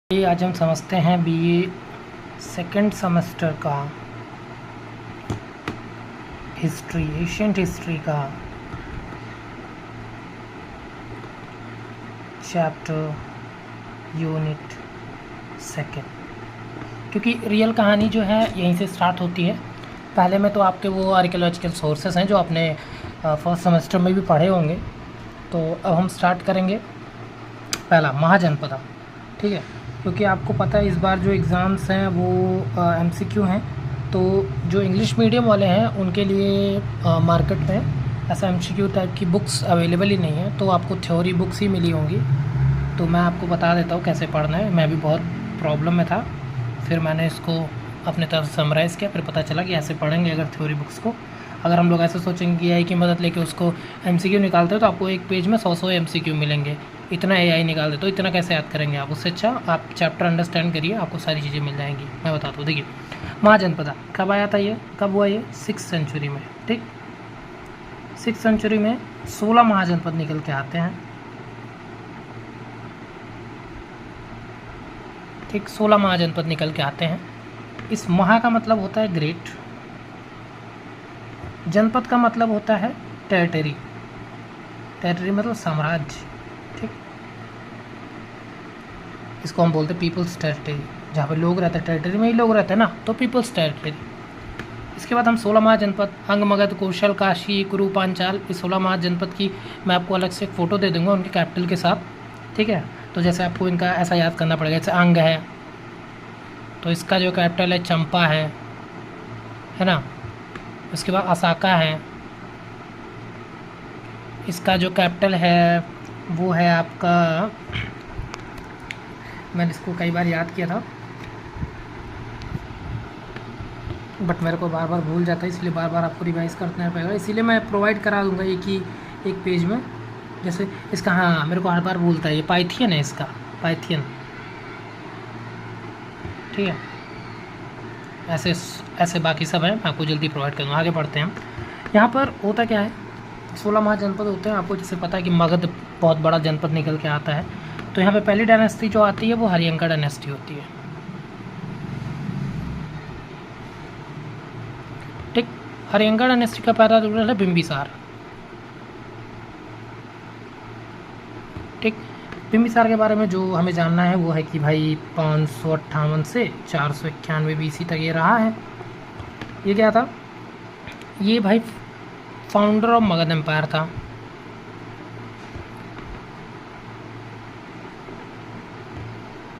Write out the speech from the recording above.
ये आज हम समझते हैं बीए सेकंड सेमेस्टर का हिस्ट्री, एशियंट हिस्ट्री का चैप्टर यूनिट सेकंड। क्योंकि रियल कहानी जो है यहीं से स्टार्ट होती है। पहले में तो आपके वो आर्कियोलॉजिकल सोर्सेस हैं जो आपने फर्स्ट सेमेस्टर में भी पढ़े होंगे। तो अब हम स्टार्ट करेंगे पहला महाजनपदा, ठीक है। क्योंकि आपको पता है इस बार जो एग्ज़ाम्स हैं वो एमसीक्यू हैं, तो जो इंग्लिश मीडियम वाले हैं उनके लिए मार्केट में ऐसा एमसीक्यू टाइप की बुक्स अवेलेबल ही नहीं है, तो आपको थ्योरी बुक्स ही मिली होंगी। तो मैं आपको बता देता हूँ कैसे पढ़ना है। मैं भी बहुत प्रॉब्लम में था, फिर मैंने इसको अपने तरफ से समराइज़ किया, फिर पता चला कि ऐसे पढ़ेंगे अगर थ्योरी बुक्स को। अगर हम लोग ऐसे सोचेंगे कि एआई की मदद लेके उसको एमसीक्यू निकालते हो तो आपको एक पेज में 100 एमसीक्यू मिलेंगे। इतना एआई निकाल दे तो इतना कैसे याद करेंगे आप? उससे अच्छा आप चैप्टर अंडरस्टैंड करिए, आपको सारी चीज़ें मिल जाएंगी। मैं बताता हूँ, देखिए महाजनपदा कब आया था, ये कब हुआ? ये 6th सेंचुरी में, ठीक। 6th सेंचुरी में 16 महाजनपद निकल के आते हैं, ठीक। 16 महाजनपद निकल के आते हैं। इस महा का मतलब होता है ग्रेट, जनपद का मतलब होता है टेरिटरी। टेरिटरी मतलब साम्राज्य, ठीक। इसको हम बोलते हैं पीपल्स टेरिटरी। जहाँ पे लोग रहते हैं, टेरिटरी में ही लोग रहते हैं ना, तो पीपल्स टेरिटरी। इसके बाद हम 16 महाजनपद अंग, मगध, कौशल, काशी, कुरु, पांचाल, इस 16 महाजनपद की मैं आपको अलग से एक फ़ोटो दे दूँगा उनके कैपिटल के साथ, ठीक है। तो जैसे आपको इनका ऐसा याद करना पड़ेगा, जैसे अंग है तो इसका जो कैपिटल है चंपा है ना। उसके बाद असाका है, इसका जो कैपिटल है वो है आपका, मैंने इसको कई बार याद किया था बट मेरे को बार बार भूल जाता है, इसलिए बार बार आपको रिवाइज़ करना पड़ेगा। इसीलिए मैं प्रोवाइड करा दूंगा एक पेज में। जैसे इसका, हाँ मेरे को हर बार भूलता है, ये पाइथियन है, इसका पाइथियन, ठीक है। ऐसे बाकी सब है, मैं आपको जल्दी प्रोवाइड करूँगा। आगे बढ़ते हैं। यहाँ पर होता क्या है, 16 महाजनपद होते हैं। आपको जैसे पता है कि मगध बहुत बड़ा जनपद निकल के आता है, तो यहाँ पे पहली डायनेस्टी जो आती है वो हरियंका डायनेस्टी होती है, ठीक। हरियंका डायनेस्टी का पहला रूलर है बिंबिसार, ठीक। बिंबिसार के बारे में जो हमें जानना है वो है कि भाई 558 से 491 BC तक ये रहा है। ये क्या था? ये भाई फाउंडर ऑफ मगध एम्पायर था,